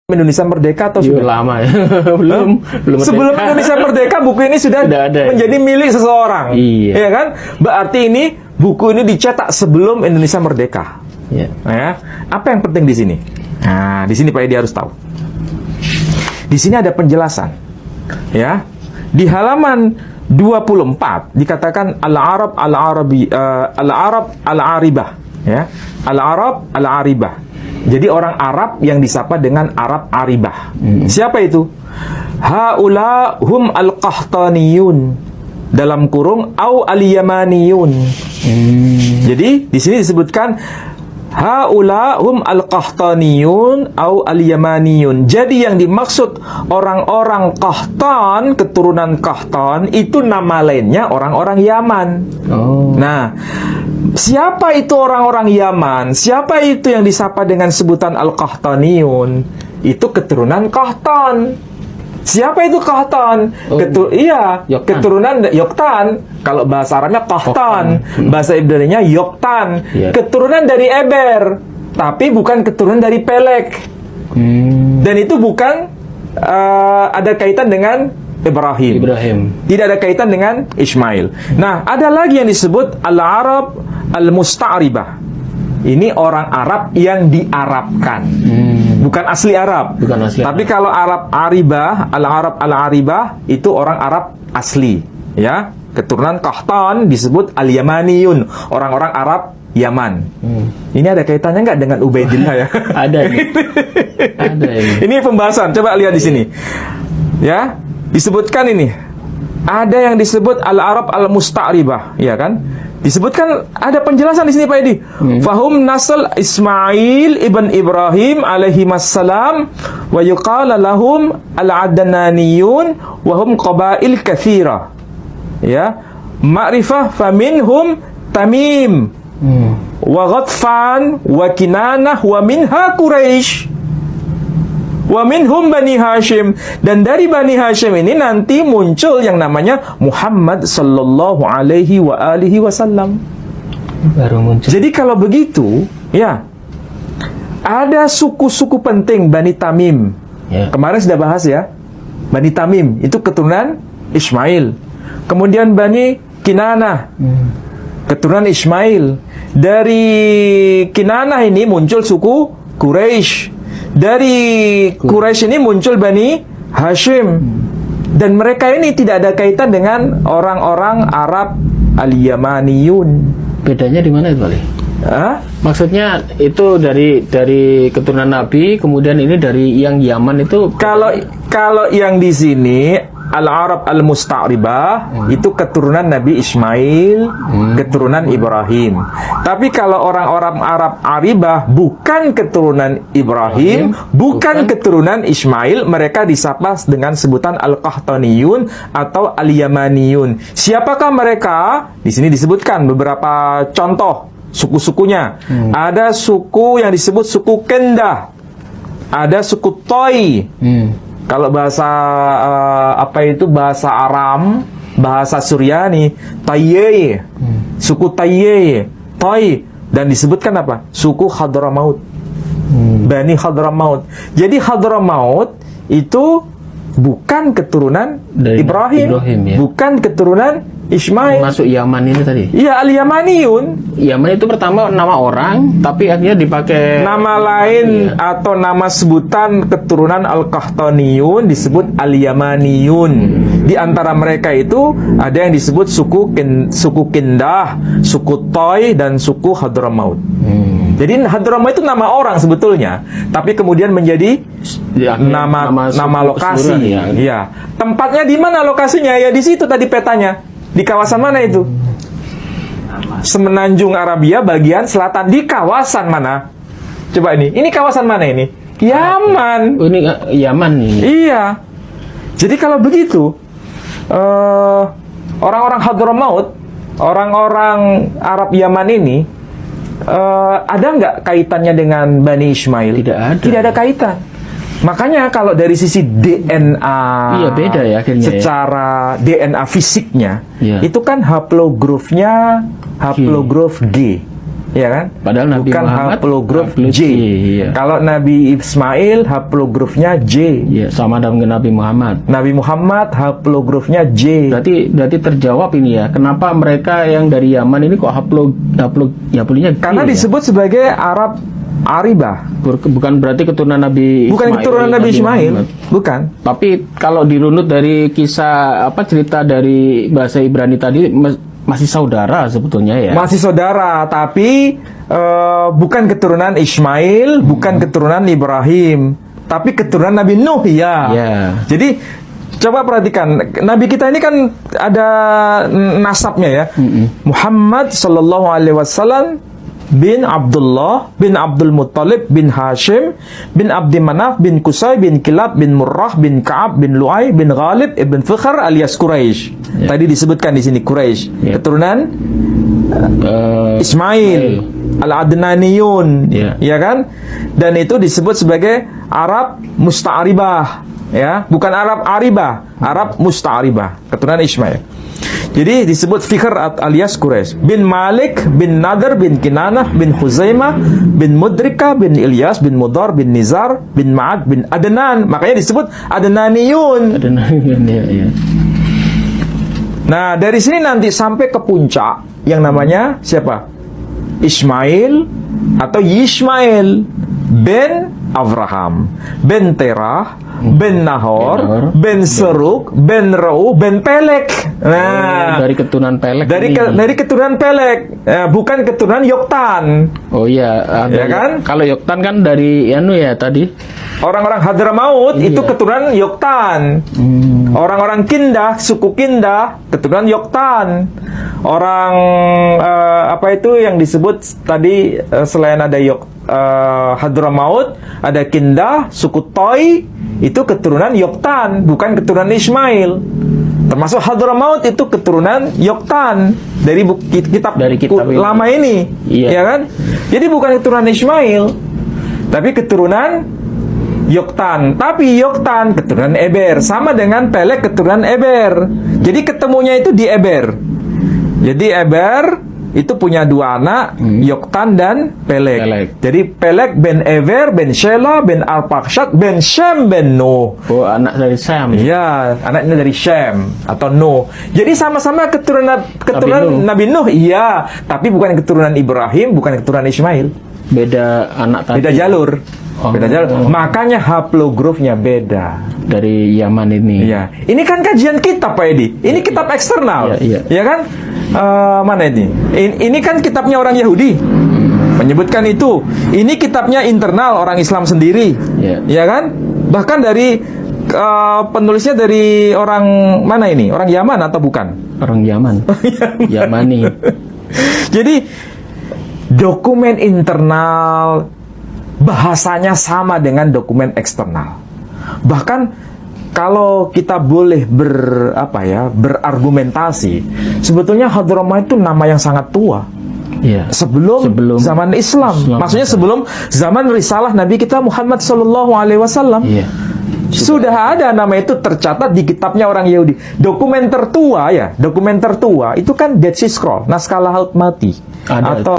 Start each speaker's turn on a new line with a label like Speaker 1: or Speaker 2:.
Speaker 1: Indonesia merdeka atau sudah?
Speaker 2: Lama ya. belum
Speaker 1: Sebelum
Speaker 2: merdeka.
Speaker 1: Indonesia merdeka buku ini sudah
Speaker 2: ada.
Speaker 1: menjadi milik seseorang.
Speaker 2: Iya.
Speaker 1: Ya kan? Berarti ini buku ini dicetak sebelum Indonesia merdeka.
Speaker 2: Ya.
Speaker 1: Ya. Apa yang penting di sini? Nah, di sini Pak Edi harus tahu. Di sini ada penjelasan. Ya. Di halaman 24 dikatakan al-Arab al-Arabi al-Arab al-Aribah, ya. Al-Arab al-Aribah. Jadi orang Arab yang disapa dengan Arab Aribah. Siapa itu? Haula hum al-Qahtaniyun, dalam kurung au al-Yamaniyun. Jadi di sini disebutkan haula hum al-Qahtaniyun au al-Yamaniyun. Jadi yang dimaksud orang-orang Qahtan, keturunan Qahtan, itu nama lainnya orang-orang Yaman. Nah, siapa itu orang-orang Yaman? Siapa itu yang disapa dengan sebutan Al-Qahtaniyun? Itu keturunan Qahtan. Siapa itu Qahtan?
Speaker 2: Yoktan.
Speaker 1: Keturunan Yoktan. Kalau bahasa Arabnya Qahtan, bahasa Ibraninya Yoktan. Keturunan dari Eber, tapi bukan keturunan dari Pelek. Dan itu bukan ada kaitan dengan Ibrahim. Tidak ada kaitan dengan Ismail. Nah, ada lagi yang disebut Al-Arab Al-Musta'ribah. Ini orang Arab yang diarabkan. Bukan asli Arab. Tapi kalau Arab Aribah, Al-Arab Al-Aribah, itu orang Arab asli. Ya, keturunan Qahtan disebut Al-Yamaniyun, orang-orang Arab Yaman. Ini ada kaitannya nggak dengan Ubaidillah ya?
Speaker 2: Ada. Ada ini.
Speaker 1: Ini pembahasan. Coba lihat di sini. Ya, disebutkan ini. Ada yang disebut Al-Arab Al-Musta'ribah, ya kan? Disebutkan ada penjelasan di sini Pak Edi. Fahum nasl Ismail ibn Ibrahim alaihi wassalam wa yuqala lahum al-Adnaniyun wa hum qabail katsira. Ya, ma'rifah faminhum Tamim wa Ghatfan wa Kinanah wa minha Quraisy. Wa minhum Bani Hashim, dan dari Bani Hashim ini nanti muncul yang namanya Muhammad sallallahu alaihi wa alihi wasallam.
Speaker 2: Baru muncul.
Speaker 1: Jadi kalau begitu, ya, ada suku-suku penting Bani Tamim.
Speaker 2: Ya.
Speaker 1: Kemarin sudah bahas ya. Bani Tamim itu keturunan Ismail. Kemudian Bani Kinanah, keturunan Ismail. Dari Kinanah ini muncul suku Quraisy. Dari Quraisy ini muncul Bani Hashim. Dan mereka ini tidak ada kaitan dengan orang-orang Arab Al-Yamaniyun.
Speaker 2: Bedanya di mana itu, Ali? Maksudnya itu dari keturunan Nabi, kemudian ini dari yang Yaman itu.
Speaker 1: Kalau yang di sini Al-Arab Al-Musta'ribah itu keturunan Nabi Ismail, keturunan Ibrahim. Tapi kalau orang-orang Arab Aribah bukan keturunan Ibrahim, bukan keturunan Ismail, mereka disapa dengan sebutan Al-Qahtaniyun atau Al-Yamaniyun. Siapakah mereka? Di sini disebutkan beberapa contoh suku-sukunya. Ada suku yang disebut suku Kendah. Ada suku Toi. Kalau bahasa bahasa Aram, bahasa Suryani, Tayye, suku Tayye, Toy, dan disebutkan apa? Suku Hadramaut, Bani Hadramaut. Jadi Hadramaut itu bukan keturunan dari Ibrahim ya? Bukan keturunan Ismail.
Speaker 2: Masuk Yaman ini tadi.
Speaker 1: Iya, Al-Yamaniyun.
Speaker 2: Yaman itu pertama nama orang, tapi akhirnya dipakai
Speaker 1: nama lain atau nama sebutan keturunan Al-Qahtaniyun disebut Al-Yamaniyun. Di antara mereka itu ada yang disebut suku Kindah, suku Toy, dan suku Hadramaut. Jadi Hadramaut itu nama orang sebetulnya, tapi kemudian menjadi nama lokasi. Ya. Tempatnya di mana lokasinya? Ya di situ tadi petanya. Di kawasan mana itu? Semenanjung Arabia bagian selatan. Di kawasan mana? Coba ini. Ini kawasan mana ini? Yaman.
Speaker 2: Ini Yaman ini.
Speaker 1: Iya. Jadi kalau begitu, orang-orang Hadramaut, orang-orang Arab Yaman ini, ada nggak kaitannya dengan Bani Ismail?
Speaker 2: Tidak ada.
Speaker 1: Tidak ada kaitan. Makanya kalau dari sisi DNA,
Speaker 2: beda ya akhirnya.
Speaker 1: Secara DNA fisiknya, itu kan haplogrofnya haplograf G. ya kan?
Speaker 2: Padahal Nabi
Speaker 1: bukan
Speaker 2: Muhammad
Speaker 1: haplograf
Speaker 2: haplograf
Speaker 1: J.
Speaker 2: iya.
Speaker 1: Kalau Nabi Ismail haplografnya J.
Speaker 2: Iya, sama dengan Nabi Muhammad.
Speaker 1: Nabi Muhammad haplografnya J.
Speaker 2: Berarti terjawab ini ya. Kenapa mereka yang dari Yaman ini kok haplognya G
Speaker 1: Karena
Speaker 2: ya?
Speaker 1: disebut sebagai Arab Aribah.
Speaker 2: Bukan berarti keturunan Nabi
Speaker 1: Bukan
Speaker 2: Ismail,
Speaker 1: keturunan Nabi Ismail,
Speaker 2: Muhammad.
Speaker 1: bukan.
Speaker 2: Tapi kalau dirunut dari kisah cerita dari bahasa Ibrani tadi masih saudara sebetulnya ya.
Speaker 1: Masih saudara, tapi bukan keturunan Ismail, bukan keturunan Ibrahim, tapi keturunan Nabi Nuh ya.
Speaker 2: Ya.
Speaker 1: Jadi coba perhatikan, Nabi kita ini kan ada nasabnya ya. Muhammad sallallahu alaihi wasallam bin Abdullah bin Abdul Muttalib bin Hashim bin Abdi Manaf bin Qusay bin Kilab bin Murrah bin Ka'ab bin Lu'ay bin Ghalib ibn Fikhr alias Quraisy.
Speaker 2: Ya.
Speaker 1: Tadi disebutkan di sini Quraisy.
Speaker 2: Ya.
Speaker 1: Keturunan Ismail Al-Adnaniyun, ya kan? Dan itu disebut sebagai Arab Musta'ribah, ya, bukan Arab Aribah, Arab Musta'ribah, keturunan Ismail. Jadi disebut Fikhr alias Quraisy. Bin Malik bin Nadr bin Kinanah bin Khuzaimah bin Mudrika bin Ilyas bin Mudar bin Nizar bin Ma'ad bin Adnan. Makanya disebut Adnaniyun.
Speaker 2: Ya.
Speaker 1: Nah, dari sini nanti sampai ke puncak yang namanya siapa? Ismail atau Yismail bin Abraham bin Terah bin Nahor bin Seruk bin Rau bin Pelek. Nah,
Speaker 2: dari keturunan Pelek.
Speaker 1: Dari keturunan Pelek, bukan keturunan Yoktan.
Speaker 2: Oh iya,
Speaker 1: ya kan?
Speaker 2: Kalau Yoktan kan dari tadi.
Speaker 1: Orang-orang Hadramaut itu keturunan Yoktan. Orang-orang Kindah, suku Kindah, keturunan Yoktan. Orang apa itu yang disebut tadi selain ada Hadramaut, ada Kindah, suku Toi, itu keturunan Yoktan, bukan keturunan Ismail. Termasuk Hadramaut itu keturunan Yoktan dari kitab lama ini, ya kan? Jadi bukan keturunan Ismail, tapi keturunan Yoktan. Tapi Yoktan keturunan Eber, sama dengan Pelek keturunan Eber. Jadi ketemunya itu di Eber. Jadi Eber itu punya dua anak, Yoktan dan Pelek. Jadi Pelek ben Eber ben Shela ben Arpakshad ben Shem ben Nuh.
Speaker 2: Oh, anak dari Shem.
Speaker 1: Iya, anaknya dari Shem atau Nuh. Jadi sama-sama keturunan Nabi Nuh, iya, tapi bukan keturunan Ibrahim, bukan keturunan Ismail.
Speaker 2: Beda anak tadi.
Speaker 1: Beda jalur. Beda jalur. Makanya haplografnya beda
Speaker 2: dari Yaman ini.
Speaker 1: Iya. Ini kan kajian kitab Pak Edi. Ini kitab eksternal.
Speaker 2: Iya.
Speaker 1: Ya kan? Mana ini? Ini kan kitabnya orang Yahudi. Menyebutkan itu. Ini kitabnya internal orang Islam sendiri.
Speaker 2: Iya.
Speaker 1: Ya kan? Bahkan dari penulisnya dari orang mana ini? Orang Yaman atau bukan?
Speaker 2: Orang Yaman. Yamani.
Speaker 1: Jadi dokumen internal bahasanya sama dengan dokumen eksternal. Bahkan kalau kita boleh berargumentasi, sebetulnya Hadramawt itu nama yang sangat tua.
Speaker 2: Iya.
Speaker 1: Sebelum zaman Islam. Maksudnya sebelum zaman risalah Nabi kita Muhammad sallallahu alaihi wasallam.
Speaker 2: Iya.
Speaker 1: Sudah ada nama itu tercatat di kitabnya orang Yahudi. Dokumen tertua itu kan Dead Sea Scroll, naskah Laut Mati.
Speaker 2: Ada.
Speaker 1: Atau